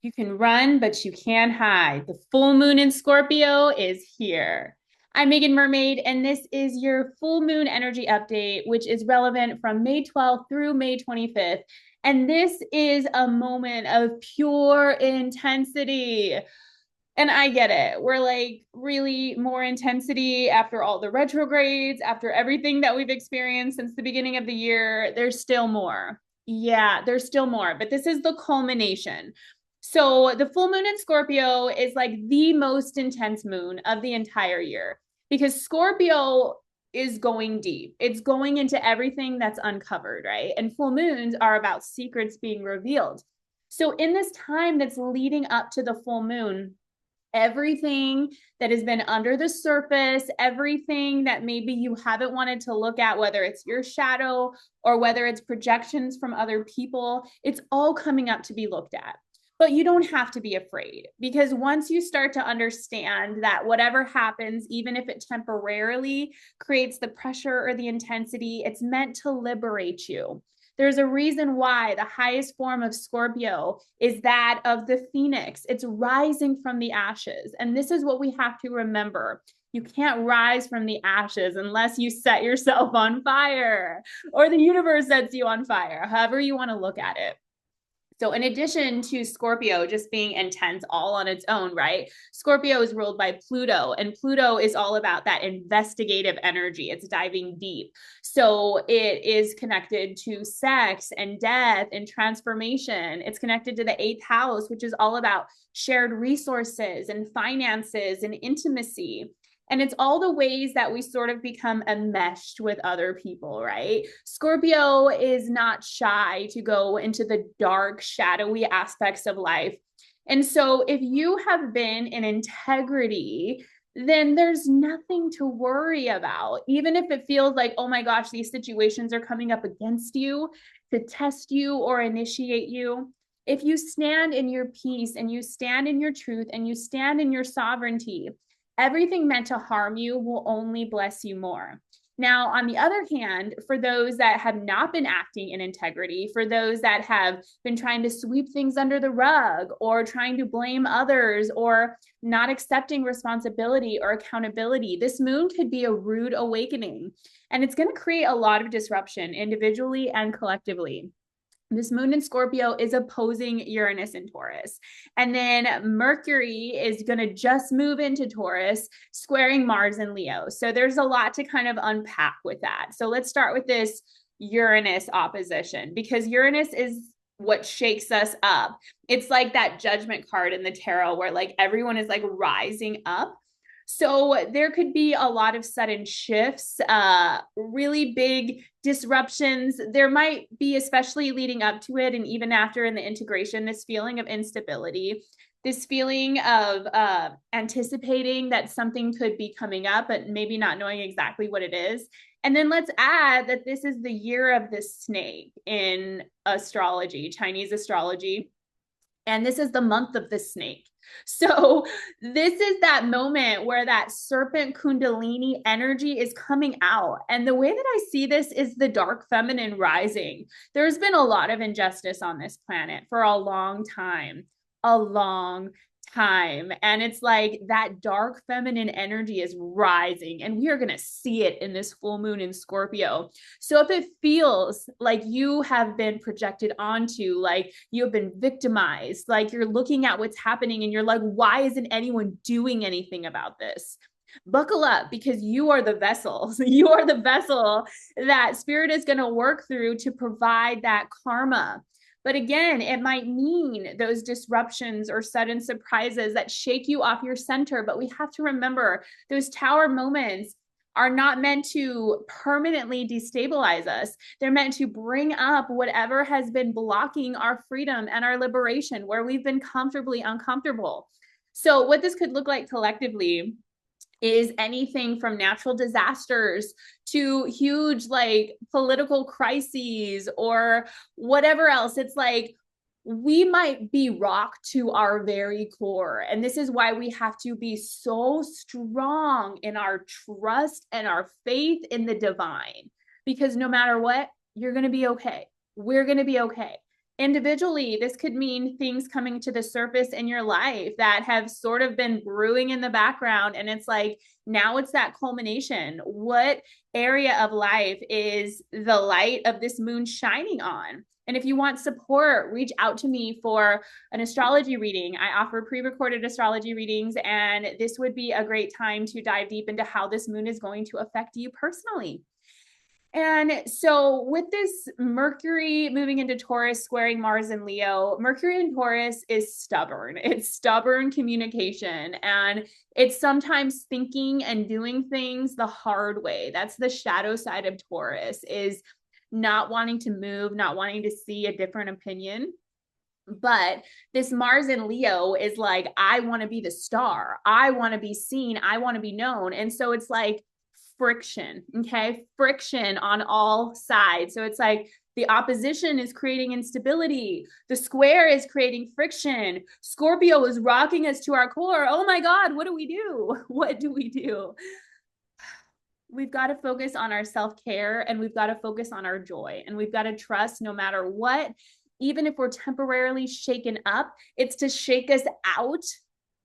You can run, but you can't hide. The full moon in Scorpio is here. I'm Megan Mermaid, and this is your full moon energy update, which is relevant from May 12th through May 25th. And this is a moment of pure intensity. And I get it. We're like really more intensity after all the retrogrades, after everything that we've experienced since the beginning of the year. There's still more. Yeah, there's still more, but this is the culmination. So the full moon in Scorpio is like the most intense moon of the entire year because Scorpio is going deep. It's going into everything that's uncovered, right? And full moons are about secrets being revealed. So in this time that's leading up to the full moon, everything that has been under the surface, everything that maybe you haven't wanted to look at, whether it's your shadow or whether it's projections from other people, it's all coming up to be looked at. But you don't have to be afraid because once you start to understand that whatever happens, even if it temporarily creates the pressure or the intensity, it's meant to liberate you. There's a reason why the highest form of Scorpio is that of the phoenix. It's rising from the ashes. And this is what we have to remember. You can't rise from the ashes unless you set yourself on fire or the universe sets you on fire, however you want to look at it. So, in addition to Scorpio just being intense all on its own, right? Scorpio is ruled by Pluto, and Pluto is all about that investigative energy. It's diving deep. So, it is connected to sex and death and transformation. It's connected to the eighth house, which is all about shared resources and finances and intimacy. And it's all the ways that we sort of become enmeshed with other people, right? Scorpio is not shy to go into the dark, shadowy aspects of life. And so if you have been in integrity, then there's nothing to worry about. Even if it feels like, oh my gosh, these situations are coming up against you to test you or initiate you. If you stand in your peace and you stand in your truth and you stand in your sovereignty, everything meant to harm you will only bless you more. Now, on the other hand, for those that have not been acting in integrity, for those that have been trying to sweep things under the rug or trying to blame others or not accepting responsibility or accountability, this moon could be a rude awakening. And it's going to create a lot of disruption individually and collectively. This moon in Scorpio is opposing Uranus in Taurus. And then Mercury is going to just move into Taurus, squaring Mars and Leo. So there's a lot to kind of unpack with that. So let's start with this Uranus opposition because Uranus is what shakes us up. It's like that judgment card in the tarot where like everyone is like rising up. So there could be a lot of sudden shifts, really big disruptions. There might be, especially leading up to it and even after in the integration, this feeling of instability, this feeling of anticipating that something could be coming up, but maybe not knowing exactly what it is. And then let's add that this is the year of the snake in astrology, Chinese astrology. And this is the month of the snake. So this is that moment where that serpent kundalini energy is coming out. And the way that I see this is the dark feminine rising. There's been a lot of injustice on this planet for a long time, a long time. And it's like that dark feminine energy is rising, and we are going to see it in this full moon in Scorpio. So if it feels like you have been projected onto, like you have been victimized, like you're looking at what's happening and you're like, why isn't anyone doing anything about this? Buckle up because you are the vessel. You are the vessel that spirit is going to work through to provide that karma. But again, it might mean those disruptions or sudden surprises that shake you off your center. But we have to remember those tower moments are not meant to permanently destabilize us. They're meant to bring up whatever has been blocking our freedom and our liberation, where we've been comfortably uncomfortable. So, what this could look like collectively is anything from natural disasters to huge like political crises or whatever else. It's like we might be rocked to our very core. And this is why we have to be so strong in our trust and our faith in the divine, because no matter what, you're going to be okay. We're going to be okay. Individually, this could mean things coming to the surface in your life that have sort of been brewing in the background. And it's like, now it's that culmination. What area of life is the light of this moon shining on? And if you want support, reach out to me for an astrology reading. I offer pre-recorded astrology readings, and this would be a great time to dive deep into how this moon is going to affect you personally. And so, with this Mercury moving into Taurus, squaring Mars and Leo, Mercury in Taurus is stubborn. It's stubborn communication, and it's sometimes thinking and doing things the hard way. That's the shadow side of Taurus, is not wanting to move, not wanting to see a different opinion. But this Mars in Leo is like, I want to be the star. I want to be seen. I want to be known. And so it's like, friction, okay? Friction on all sides. So it's like the opposition is creating instability. The square is creating friction. Scorpio is rocking us to our core. Oh my God, what do we do? What do we do? We've got to focus on our self-care, and we've got to focus on our joy, and we've got to trust no matter what, even if we're temporarily shaken up, it's to shake us out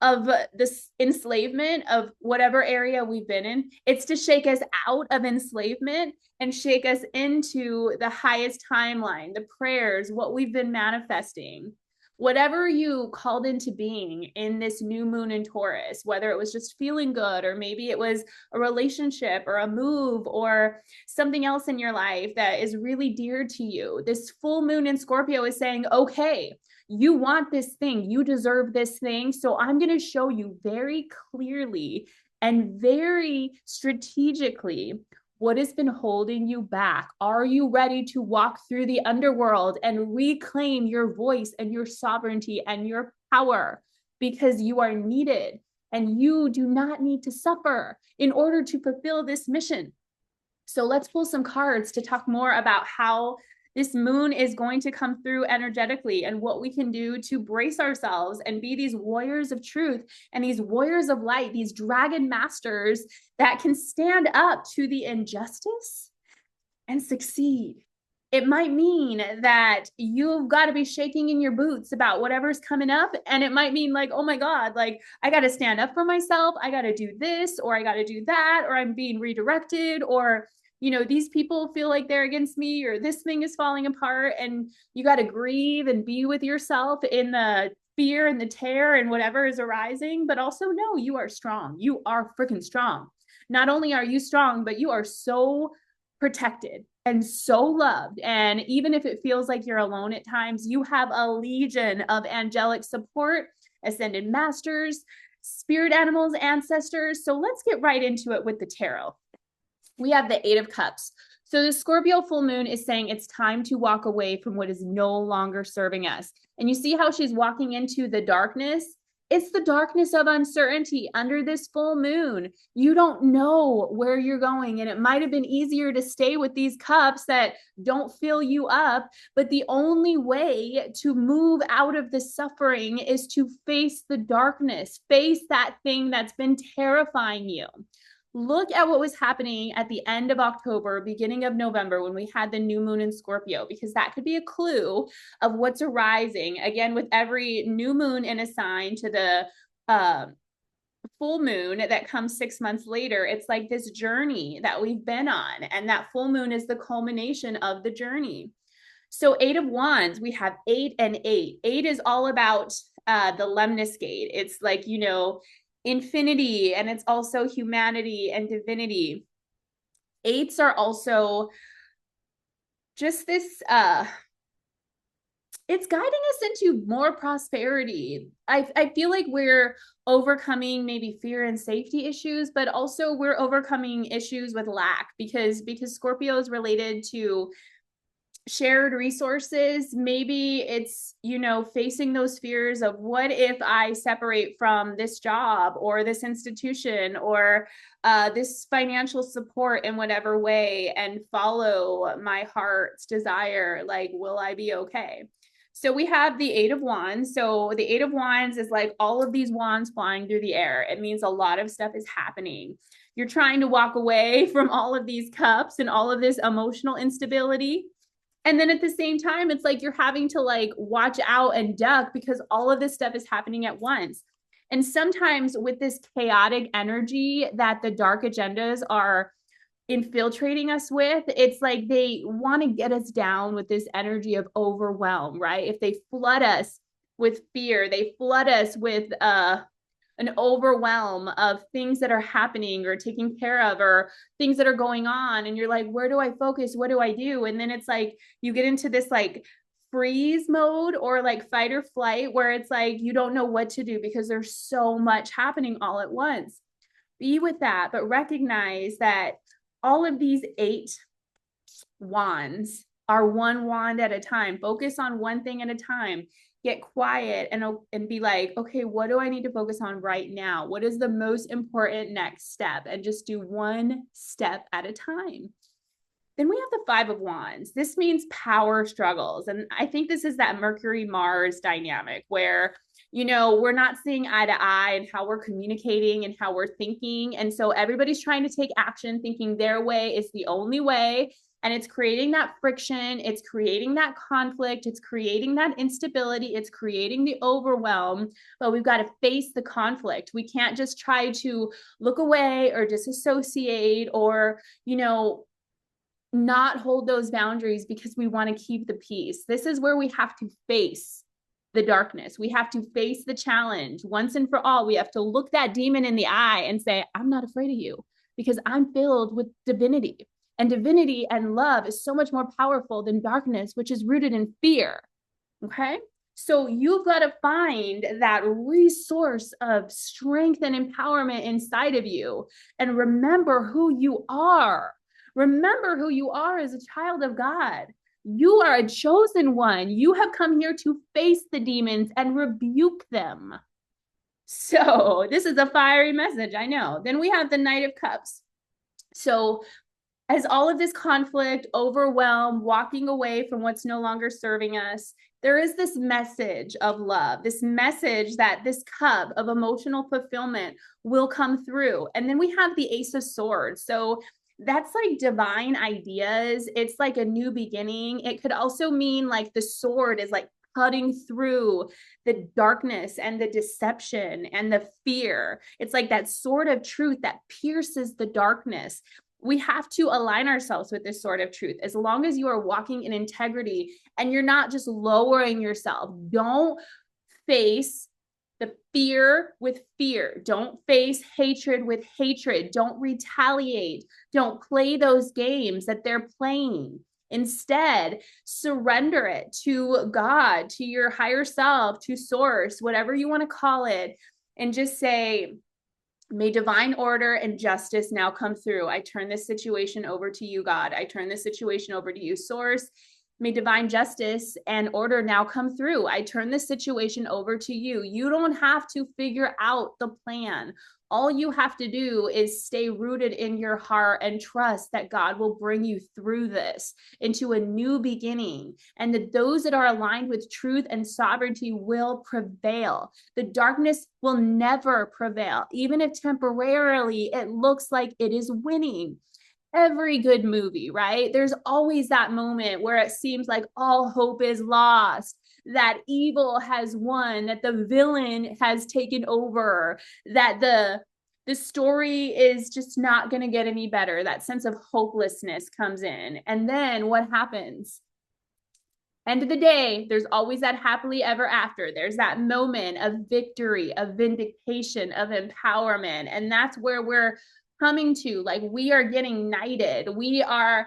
of this enslavement of whatever area we've been in. It's to shake us out of enslavement and shake us into the highest timeline, the prayers, what we've been manifesting. Whatever you called into being in this new moon in Taurus, whether it was just feeling good, or maybe it was a relationship or a move or something else in your life that is really dear to you, this full moon in Scorpio is saying, okay, you want this thing, you deserve this thing. So I'm going to show you very clearly and very strategically what has been holding you back. Are you ready to walk through the underworld and reclaim your voice and your sovereignty and your power? Because you are needed, and you do not need to suffer in order to fulfill this mission. So let's pull some cards to talk more about how this moon is going to come through energetically, and what we can do to brace ourselves and be these warriors of truth and these warriors of light, these dragon masters that can stand up to the injustice and succeed. It might mean that you've got to be shaking in your boots about whatever's coming up. And it might mean like, oh my God, like I got to stand up for myself. I got to do this, or I got to do that, or I'm being redirected, or these people feel like they're against me, or this thing is falling apart, and you got to grieve and be with yourself in the fear and the terror and whatever is arising. But also know you are strong. You are freaking strong. Not only are you strong, but you are so protected and so loved. And even if it feels like you're alone at times, you have a legion of angelic support, ascended masters, spirit animals, ancestors. So let's get right into it with the tarot. We have the Eight of Cups. So the Scorpio full moon is saying it's time to walk away from what is no longer serving us. And you see how she's walking into the darkness? It's the darkness of uncertainty under this full moon. You don't know where you're going, and it might have been easier to stay with these cups that don't fill you up. But the only way to move out of the suffering is to face the darkness, face that thing that's been terrifying you. Look at what was happening at the end of October, beginning of November, when we had the new moon in Scorpio, because that could be a clue of what's arising. Again, with every new moon in a sign to the full moon that comes 6 months later, it's like this journey that we've been on. And that full moon is the culmination of the journey. So Eight of Wands, we have 8 and 8. 8 is all about the lemniscate. It's like, infinity, and it's also humanity and divinity. Eights are also just this it's guiding us into more prosperity. I feel like we're overcoming maybe fear and safety issues, but also we're overcoming issues with lack, because Scorpio is related to shared resources. Maybe it's, facing those fears of, what if I separate from this job or this institution or this financial support in whatever way, and follow my heart's desire? Like, will I be okay? So we have the Eight of Wands. So the Eight of Wands is like all of these wands flying through the air. It means a lot of stuff is happening. You're trying to walk away from all of these cups and all of this emotional instability. And then at the same time, it's like you're having to like watch out and duck because all of this stuff is happening at once. And sometimes with this chaotic energy that the dark agendas are infiltrating us with, it's like they want to get us down with this energy of overwhelm, right? If they flood us with fear, they flood us with an overwhelm of things that are happening or taking care of or things that are going on, and you're like, where do I focus, what do I do? And then it's like you get into this like freeze mode or like fight or flight where it's like you don't know what to do because there's so much happening all at once. Be with that, but recognize that all of these 8 wands are one wand at a time. Focus on one thing at a time. Get quiet and be like, okay, what do I need to focus on right now? What is the most important next step? And just do one step at a time. Then we have the 5 of Wands. This means power struggles. And I think this is that Mercury Mars dynamic where, you know, we're not seeing eye to eye and how we're communicating and how we're thinking. And so everybody's trying to take action, thinking their way is the only way. And it's creating that friction. It's creating that conflict. It's creating that instability. It's creating the overwhelm. But we've got to face the conflict. We can't just try to look away or disassociate or, you know, not hold those boundaries because we want to keep the peace. This is where we have to face the darkness. We have to face the challenge once and for all. We have to look that demon in the eye and say, I'm not afraid of you because I'm filled with divinity. And divinity and love is so much more powerful than darkness, which is rooted in fear. Okay. So you've got to find that resource of strength and empowerment inside of you and remember who you are. Remember who you are as a child of God. You are a chosen one. You have come here to face the demons and rebuke them. So this is a fiery message, I know. Then we have the Knight of Cups. So as all of this conflict, overwhelm, walking away from what's no longer serving us, there is this message of love, this message that this cup of emotional fulfillment will come through. And then we have the Ace of Swords. So that's like divine ideas. It's like a new beginning. It could also mean like the sword is like cutting through the darkness and the deception and the fear. It's like that sword of truth that pierces the darkness. We have to align ourselves with this sort of truth. As long as you are walking in integrity and you're not just lowering yourself, don't face the fear with fear. Don't face hatred with hatred. Don't retaliate. Don't play those games that they're playing. Instead, surrender it to God, to your higher self, to source, whatever you want to call it, and just say, may divine order and justice now come through. I turn this situation over to you, God. I turn this situation over to you, source. May divine justice and order now come through. I turn this situation over to you. You don't have to figure out the plan. All you have to do is stay rooted in your heart and trust that God will bring you through this into a new beginning, and that those that are aligned with truth and sovereignty will prevail. The darkness will never prevail, even if temporarily it looks like it is winning. Every good movie, right? There's always that moment where it seems like all hope is lost, that evil has won, that the villain has taken over, that the story is just not going to get any better. That sense of hopelessness comes in. And then what happens? End of the day, there's always that happily ever after. There's that moment of victory, of vindication, of empowerment. And that's where we're coming to. Like, we are getting knighted. We are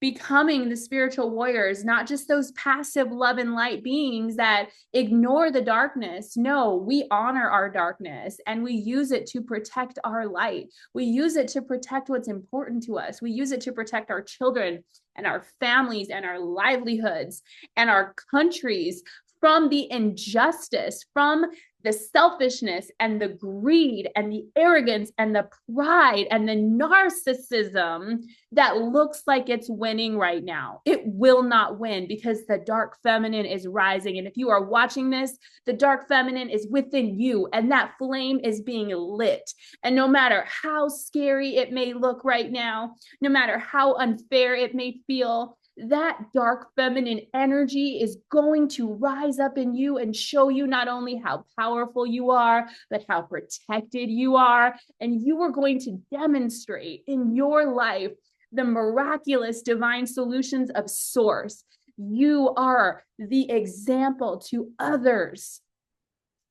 becoming the spiritual warriors, not just those passive love and light beings that ignore the darkness. No, we honor our darkness and we use it to protect our light. We use it to protect what's important to us. We use it to protect our children and our families and our livelihoods and our countries from the injustice, from the selfishness and the greed and the arrogance and the pride and the narcissism that looks like it's winning right now. It will not win because the dark feminine is rising. And if you are watching this, the dark feminine is within you and that flame is being lit. And no matter how scary it may look right now, no matter how unfair it may feel, that dark feminine energy is going to rise up in you and show you not only how powerful you are, but how protected you are. And you are going to demonstrate in your life the miraculous divine solutions of source. You are the example to others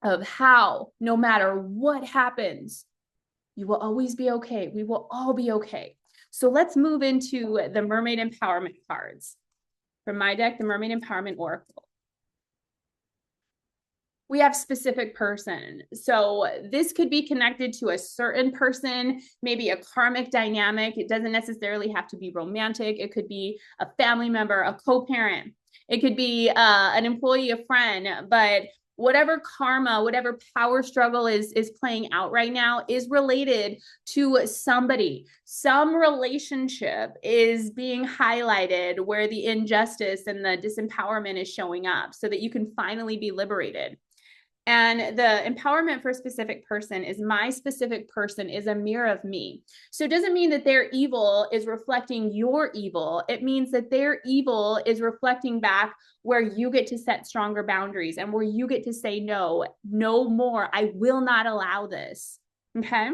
of how, no matter what happens, you will always be okay. We will all be okay. So let's move into the Mermaid Empowerment cards. From my deck, the Mermaid Empowerment Oracle. We have specific person. So this could be connected to a certain person, maybe a karmic dynamic. It doesn't necessarily have to be romantic. It could be a family member, a co-parent. It could be an employee, a friend, but whatever karma, whatever power struggle is playing out right now is related to somebody. Some relationship is being highlighted where the injustice and the disempowerment is showing up so that you can finally be liberated. And the empowerment for a specific person is my specific person is a mirror of me. So it doesn't mean that their evil is reflecting your evil. It means that their evil is reflecting back where you get to set stronger boundaries and where you get to say, no, no more. I will not allow this. Okay.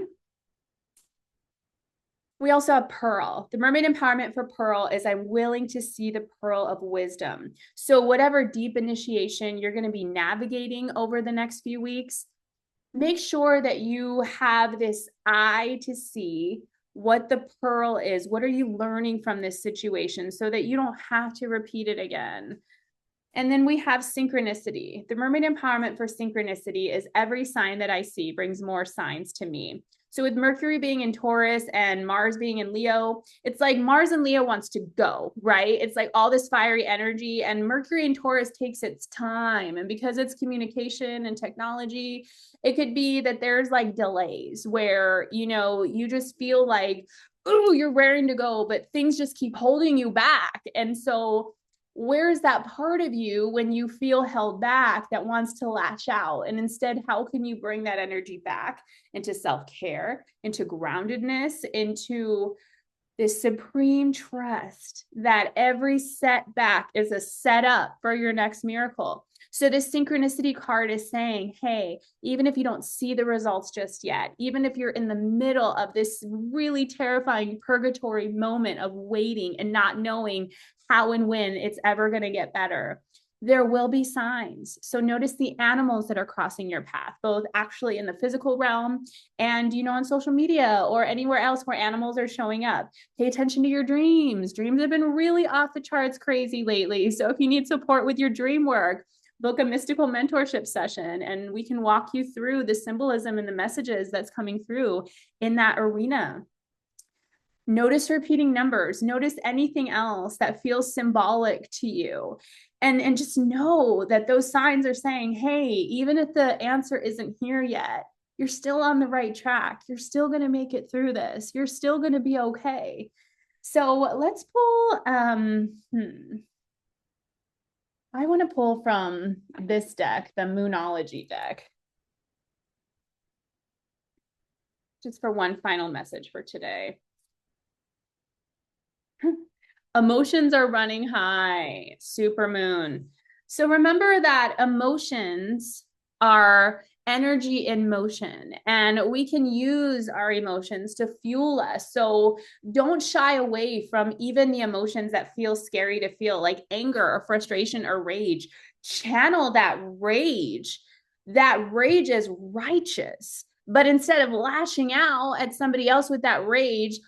We also have Pearl. The Mermaid Empowerment for Pearl is I'm willing to see the pearl of wisdom. So whatever deep initiation you're going to be navigating over the next few weeks, make sure that you have this eye to see what the pearl is. What are you learning from this situation so that you don't have to repeat it again? And then we have synchronicity. The Mermaid Empowerment for synchronicity is every sign that I see brings more signs to me. So with Mercury being in Taurus and Mars being in Leo, it's like Mars and Leo wants to go, right? It's like all this fiery energy, and Mercury in Taurus takes its time. And because it's communication and technology, it could be that there's like delays where, you just feel like, oh, you're raring to go, but things just keep holding you back. And so where's that part of you when you feel held back that wants to lash out? And instead, how can you bring that energy back into self-care, into groundedness, into this supreme trust that every setback is a setup for your next miracle? So this synchronicity card is saying, hey, even if you don't see the results just yet, even if you're in the middle of this really terrifying purgatory moment of waiting and not knowing how and when it's ever going to get better, there will be signs. So notice the animals that are crossing your path, both actually in the physical realm and, on social media or anywhere else where animals are showing up. Pay attention to your dreams. Dreams have been really off the charts crazy lately. So if you need support with your dream work, book a mystical mentorship session and we can walk you through the symbolism and the messages that's coming through in that arena. Notice repeating numbers. Notice anything else that feels symbolic to you. And just know that those signs are saying, hey, even if the answer isn't here yet, you're still on the right track. You're still going to make it through this. You're still going to be okay. So let's pull, I want to pull from this deck, the Moonology deck, just for one final message for today. Emotions are running high, super moon. So remember that emotions are energy in motion, and we can use our emotions to fuel us. So don't shy away from even the emotions that feel scary to feel, like anger or frustration or rage. Channel that rage. That rage is righteous. But instead of lashing out at somebody else with that rage,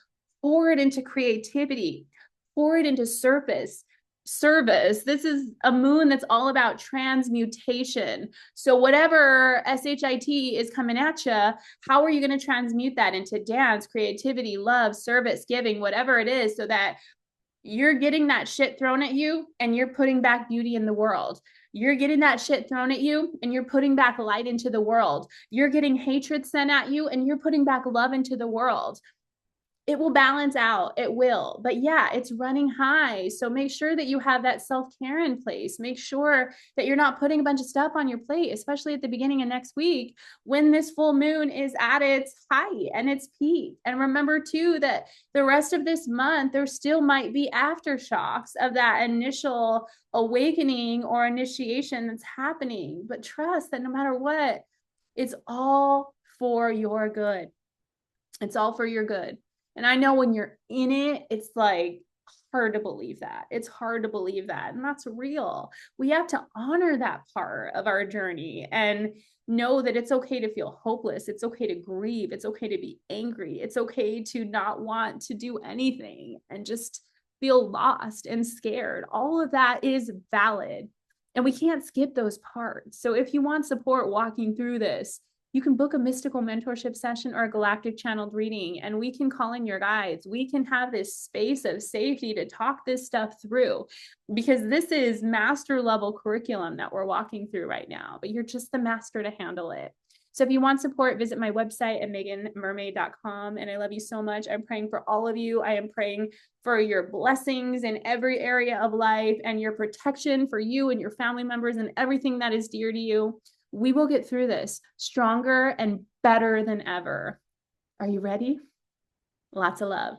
pour it into creativity, pour it into service. This is a moon that's all about transmutation. So whatever SHIT is coming at you, how are you going to transmute that into dance, creativity, love, service, giving, whatever it is, so that you're getting that shit thrown at you and you're putting back beauty in the world. You're getting that shit thrown at you and you're putting back light into the world. You're getting hatred sent at you and you're putting back love into the world. it will balance out. It will. But yeah, it's running high. So make sure that you have that self-care in place. Make sure that you're not putting a bunch of stuff on your plate, especially at the beginning of next week when this full moon is at its height and its peak. And remember too that the rest of this month, there still might be aftershocks of that initial awakening or initiation that's happening. But trust that no matter what, it's all for your good. It's all for your good. And I know when you're in it, it's like hard to believe that. It's hard to believe that. And that's real. We have to honor that part of our journey and know that it's okay to feel hopeless. It's okay to grieve. It's okay to be angry. It's okay to not want to do anything and just feel lost and scared. All of that is valid. And we can't skip those parts. So if you want support walking through this, you can book a mystical mentorship session or a galactic channeled reading, and we can call in your guides. We can have this space of safety to talk this stuff through, because this is master level curriculum that we're walking through right now, but you're just the master to handle it. So if you want support, visit my website at meganmermaid.com. And I love you so much. I'm praying for all of you. I am praying for your blessings in every area of life and your protection for you and your family members and everything that is dear to you. We will get through this stronger and better than ever. Are you ready? Lots of love.